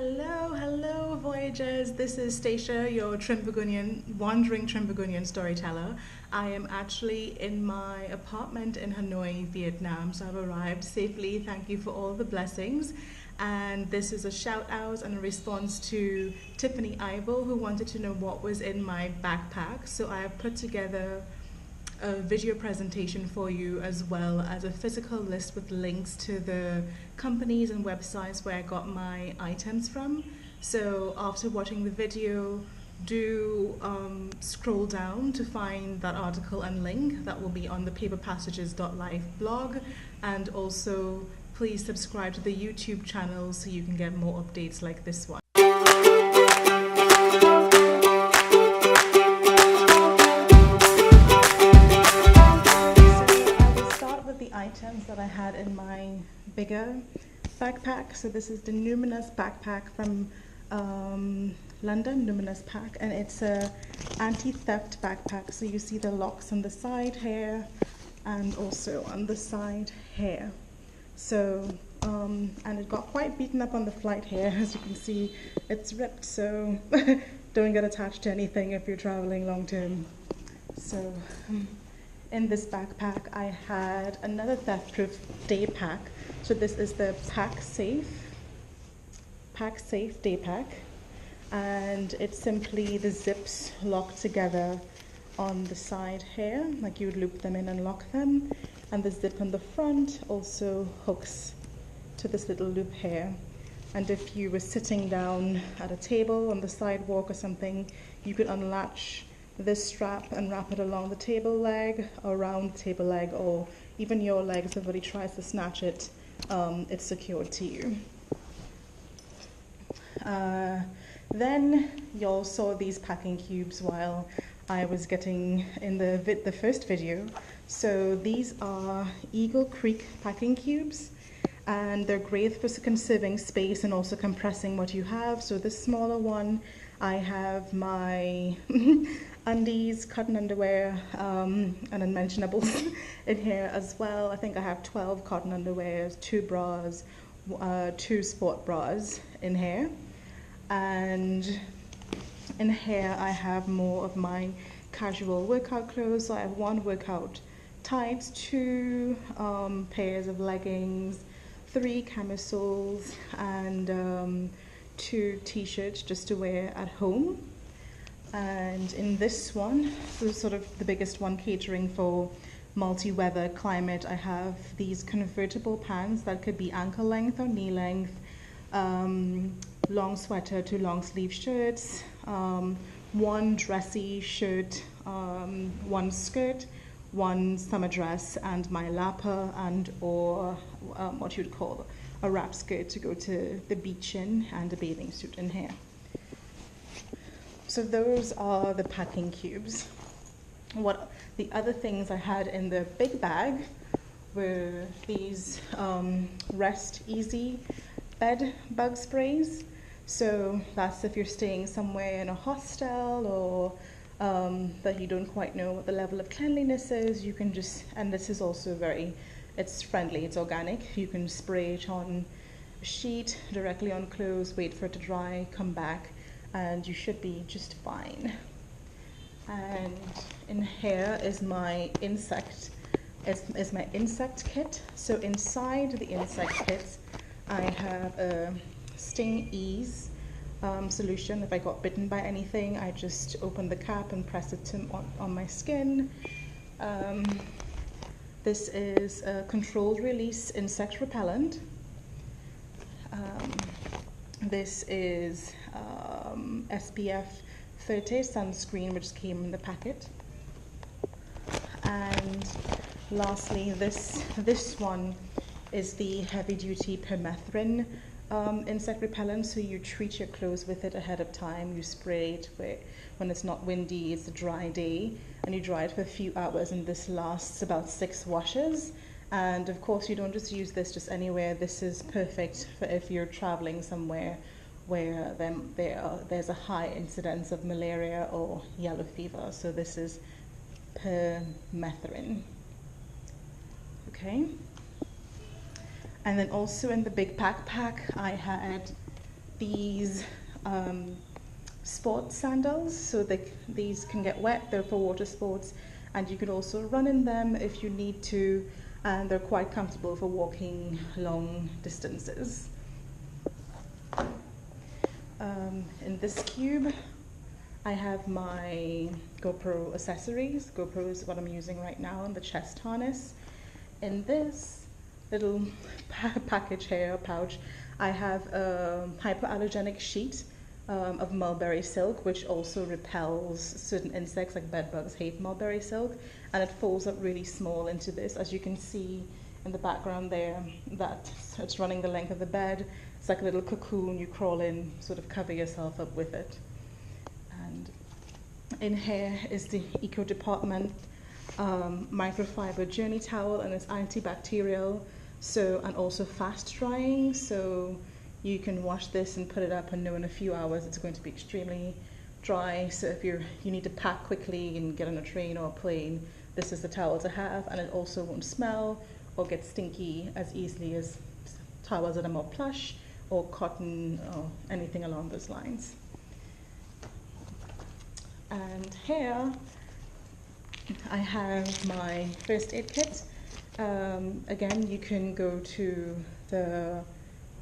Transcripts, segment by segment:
Hello, Voyagers. This is Stacia, your wandering Trimbagunian storyteller. I am actually in my apartment in Hanoi, Vietnam, so I've arrived safely. Thank you for all the blessings. And this is a shout out and a response to Tiffany Ivel, who wanted to know what was in my backpack. So I have put together a video presentation for you, as well as a physical list with links to the companies and websites where I got my items from. So after watching the video, do scroll down to find that article and link that will be on the paperpassages.life blog, and also please subscribe to the YouTube channel so you can get more updates like this one. Items that I had in my bigger backpack. So this is the Numinous backpack from London, Numinous pack, and it's a anti-theft backpack. So you see the locks on the side here and also on the side here. So and it got quite beaten up on the flight here. As you can see, it's ripped, so don't get attached to anything if you're traveling long term. So in this backpack, I had another theft-proof day pack. So this is the Pack Safe day pack, and it's simply the zips locked together on the side here, like you would loop them in and lock them, and the zip on the front also hooks to this little loop here. And if you were sitting down at a table on the sidewalk or something, you could unlatch this strap and wrap it along the table leg, around the table leg, or even your leg. If somebody tries to snatch it, it's secured to you. Then you all saw these packing cubes while I was getting in the first video. So these are Eagle Creek packing cubes, and they're great for conserving space and also compressing what you have. So this smaller one, I have my undies, cotton underwear, and unmentionables in here as well. I think I have 12 cotton underwears, 2 bras, 2 sport bras in here. And in here I have more of my casual workout clothes. So I have 1 workout tights, 2 pairs of leggings, 3 camisoles, and 2 t-shirts just to wear at home. And in this one, so sort of the biggest one catering for multi-weather climate, I have these convertible pants that could be ankle length or knee length, long sweater to long sleeve shirts, 1 dressy shirt, 1 skirt, 1 summer dress, and my lapper and or what you'd call a wrap skirt to go to the beach in, and a bathing suit in here. So those are the packing cubes. What the other things I had in the big bag were these Rest Easy bed bug sprays. So that's if you're staying somewhere in a hostel, or that you don't quite know what the level of cleanliness is, you can just, and this is also it's friendly, it's organic. You can spray it on a sheet, directly on clothes, wait for it to dry, come back, and you should be just fine. And in here is my insect kit. So inside the insect kit, I have a Sting Ease solution. If I got bitten by anything, I just open the cap and press it on my skin. This is a controlled release insect repellent. This is SPF 30 sunscreen, which came in the packet. And lastly, this one is the heavy duty permethrin insect repellent. So you treat your clothes with it ahead of time. You spray it when it's not windy, it's a dry day, and you dry it for a few hours, and this lasts about 6 washes. And of course, you don't just use this just anywhere. This is perfect for if you're traveling somewhere where there's a high incidence of malaria or yellow fever. So this is permethrin. Okay. And then also in the big backpack, I had these sports sandals, so these can get wet, they're for water sports, and you can also run in them if you need to, and they're quite comfortable for walking long distances. In this cube, I have my GoPro accessories. GoPro is what I'm using right now, and the chest harness. In this little package here, pouch, I have a hypoallergenic sheet of mulberry silk, which also repels certain insects like bed bugs hate mulberry silk, and it folds up really small into this. As you can see in the background there, that it's running the length of the bed. It's like a little cocoon. You crawl in, sort of cover yourself up with it. And in here is the Eco Department microfiber journey towel, and it's antibacterial, so, and also fast drying, so you can wash this and put it up and know in a few hours it's going to be extremely dry. So if you need to pack quickly and get on a train or a plane, this is the towel to have, and it also won't smell or get stinky as easily as towels that are more plush or cotton or anything along those lines. And here I have my first aid kit. Again, you can go to the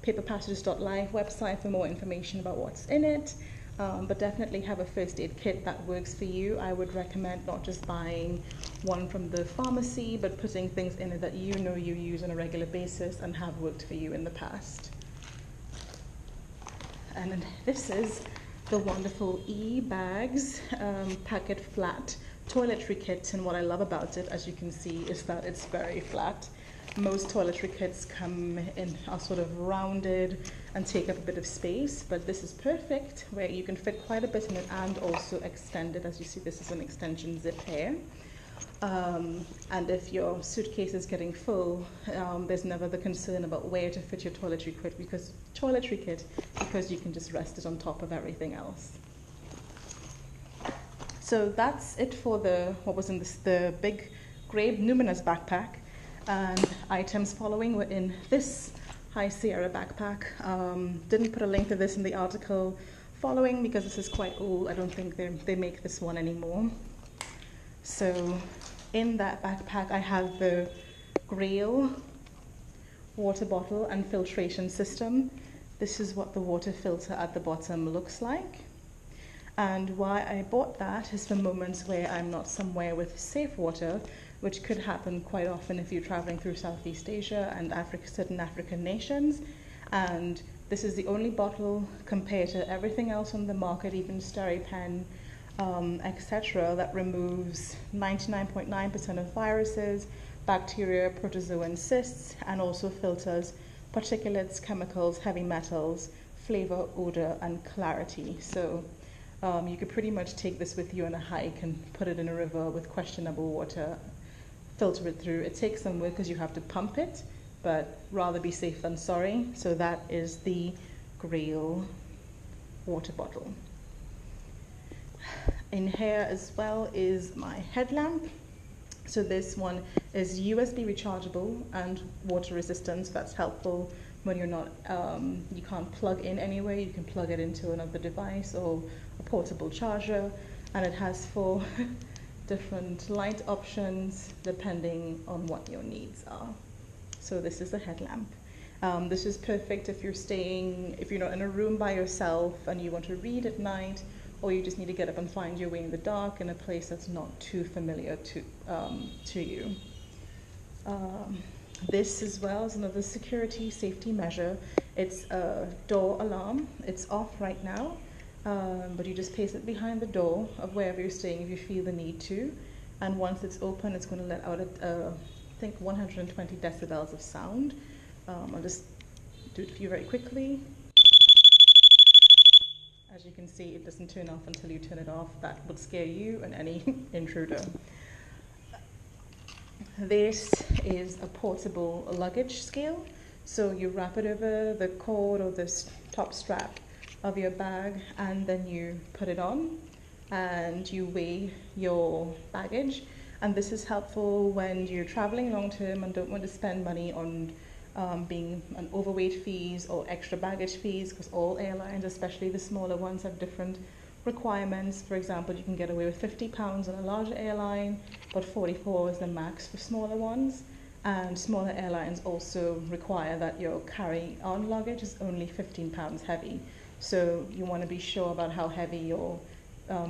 paperpassages.live website for more information about what's in it, but definitely have a first aid kit that works for you. I would recommend not just buying one from the pharmacy, but putting things in it that you know you use on a regular basis and have worked for you in the past. And then this is the wonderful eBags Packet Flat toiletry kit, and what I love about it, as you can see, is that it's very flat. Most toiletry kits come in, are sort of rounded and take up a bit of space, but this is perfect, where you can fit quite a bit in it and also extend it. As you see, this is an extension zip here. And if your suitcase is getting full, there's never the concern about where to fit your toiletry kit, because you can just rest it on top of everything else. So that's it for what was in the big grey numinous backpack. And items following were in this High Sierra backpack. Didn't put a link to this in the article following because this is quite old. I don't think they make this one anymore. So in that backpack I have the Grail water bottle and filtration system. This is what the water filter at the bottom looks like. And why I bought that is for moments where I'm not somewhere with safe water, which could happen quite often if you're traveling through Southeast Asia and certain African nations. And this is the only bottle compared to everything else on the market, even SteriPen, etc., that removes 99.9% of viruses, bacteria, protozoan cysts, and also filters particulates, chemicals, heavy metals, flavor, odor, and clarity. So you could pretty much take this with you on a hike and put it in a river with questionable water, filter it through. It takes some work because you have to pump it, but rather be safe than sorry. So that is the Grail water bottle. In here as well is my headlamp. So this one is USB rechargeable and water resistant. So that's helpful when you're not, you can't plug in anywhere. You can plug it into another device or a portable charger, and it has 4 different light options depending on what your needs are. So this is the headlamp. This is perfect if you're not in a room by yourself and you want to read at night, or you just need to get up and find your way in the dark in a place that's not too familiar to you. This as well is another safety measure. It's a door alarm. It's off right now, but you just place it behind the door of wherever you're staying if you feel the need to. And once it's open, it's going to let out, I think, 120 decibels of sound. I'll just do it for you very quickly. As you can see, it doesn't turn off until you turn it off. That would scare you and any intruder. This is a portable luggage scale. So you wrap it over the cord or the top strap of your bag, and then you put it on and you weigh your baggage. And this is helpful when you're traveling long term and don't want to spend money on being an overweight fees or extra baggage fees, because all airlines, especially the smaller ones, have different requirements. For example, you can get away with 50 pounds on a larger airline, but 44 is the max for smaller ones. And smaller airlines also require that your carry-on luggage is only 15 pounds heavy. So you want to be sure about how heavy your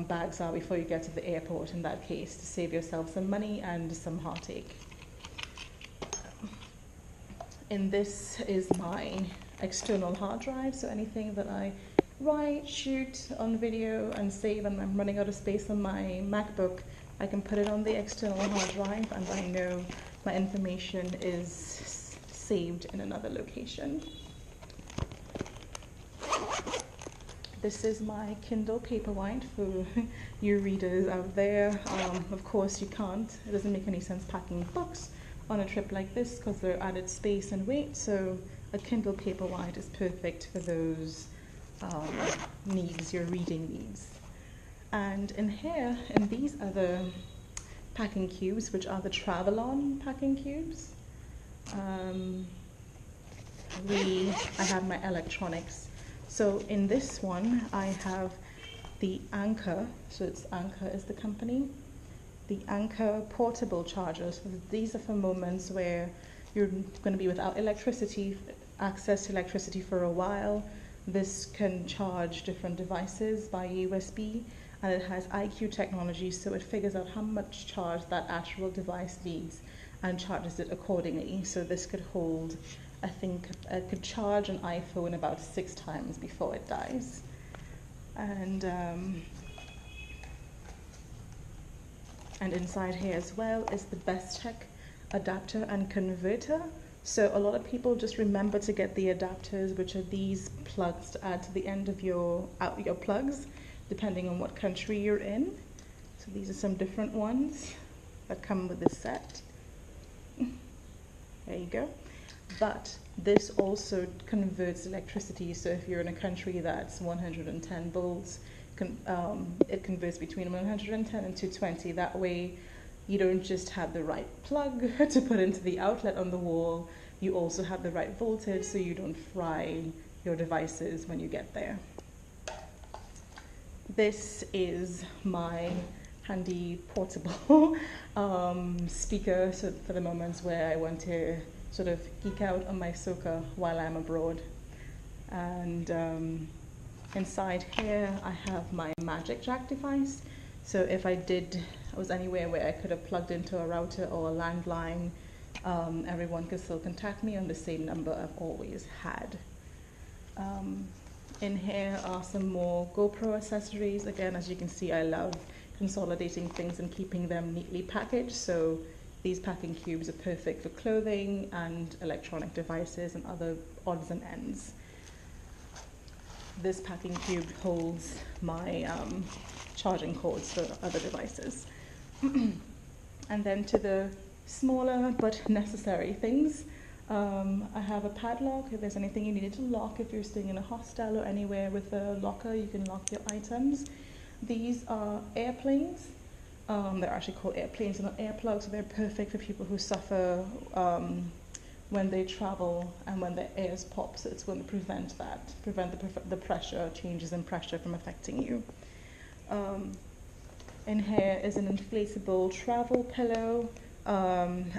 bags are before you get to the airport, in that case, to save yourself some money and some heartache. And this is my external hard drive, so anything that I write, shoot on video and save, and I'm running out of space on my MacBook, I can put it on the external hard drive, and I know my information is saved in another location. This is my Kindle Paperwhite for you readers out there. Of course, you can't. It doesn't make any sense packing books on a trip like this because they're added space and weight. So a Kindle Paperwhite is perfect for those needs, your reading needs. And in here, in these other packing cubes, which are the travel-on packing cubes, I have my electronics. So in this one, I have the Anchor, so it's Anchor is the company, the Anchor portable chargers. So these are for moments where you're going to be without electricity, access to electricity for a while. This can charge different devices by USB, and it has IQ technology, so it figures out how much charge that actual device needs and charges it accordingly. So this could hold, I think, it could charge an iPhone about 6 times before it dies. And inside here as well is the Best Tech adapter and converter. So a lot of people just remember to get the adapters, which are these plugs to add to the end of your plugs, depending on what country you're in. So these are some different ones that come with this set. There you go. But this also converts electricity. So if you're in a country that's 110 volts, it converts between 110 and 220. That way you don't just have the right plug to put into the outlet on the wall, you also have the right voltage so you don't fry your devices when you get there. This is my handy portable speaker, so for the moments where I want to sort of geek out on my soca while I'm abroad. And inside here I have my Magic Jack device. So if I was anywhere where I could have plugged into a router or a landline, everyone could still contact me on the same number I've always had. In here are some more GoPro accessories. Again, as you can see, I love consolidating things and keeping them neatly packaged. So these packing cubes are perfect for clothing and electronic devices and other odds and ends. This packing cube holds my charging cords for other devices. And then to the smaller but necessary things, I have a padlock. If there's anything you needed to lock, if you're staying in a hostel or anywhere with a locker, you can lock your items. These are airplanes. They're actually called airplanes and not airplugs, so they're perfect for people who suffer when they travel and when their ears pop, so it's going to prevent the pressure, changes in pressure from affecting you. In here is an inflatable travel pillow.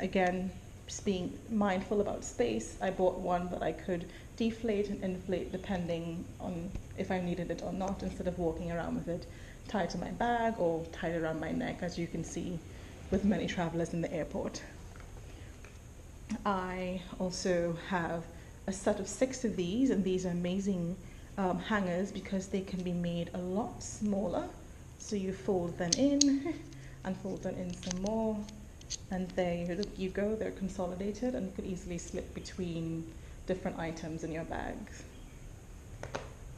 Again, just being mindful about space, I bought one that I could deflate and inflate depending on if I needed it or not, instead of walking around with it tied to my bag or tied around my neck, as you can see with many travelers in the airport. I also have a set of 6 of these, and these are amazing hangers because they can be made a lot smaller. So you fold them in and fold them in some more, and there you go, they're consolidated and could easily slip between different items in your bags.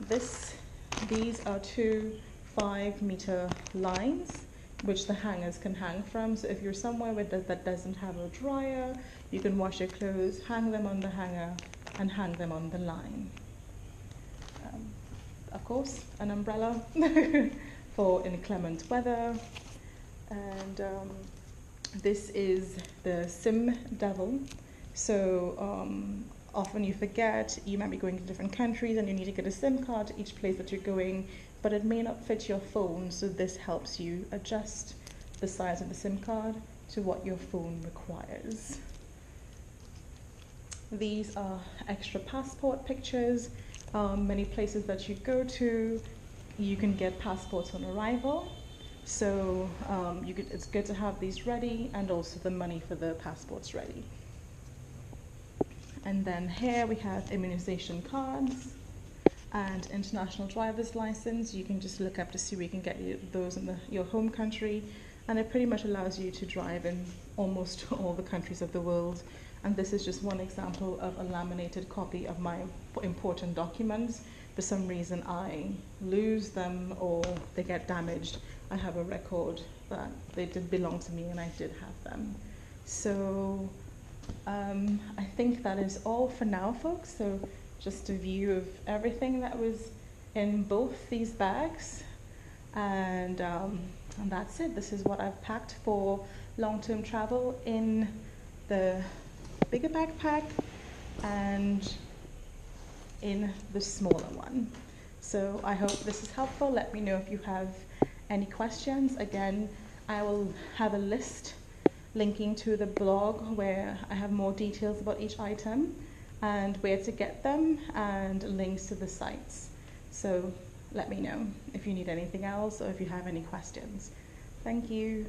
These are 2 5-meter lines which the hangers can hang from. So if you're somewhere that doesn't have a dryer, you can wash your clothes, hang them on the hanger, and hang them on the line. Of course, an umbrella for inclement weather. And this is the Sim Devil. So often you forget, you might be going to different countries and you need to get a SIM card to each place that you're going, but it may not fit your phone, so this helps you adjust the size of the SIM card to what your phone requires. These are extra passport pictures. Many places that you go to, you can get passports on arrival. So it's good to have these ready, and also the money for the passports ready. And then here we have immunization cards and international driver's license. You can just look up to see where you can get those in your home country, and it pretty much allows you to drive in almost all the countries of the world. And this is just one example of a laminated copy of my important documents. For some reason I lose them or they get damaged, I have a record that they did belong to me and I did have them. So I think that is all for now, folks. So just a view of everything that was in both these bags, and that's it. This is what I've packed for long-term travel in the bigger backpack and in the smaller one. So I hope this is helpful. Let me know if you have any questions. Again, I will have a list linking to the blog where I have more details about each item and where to get them and links to the sites. So let me know if you need anything else or if you have any questions. Thank you.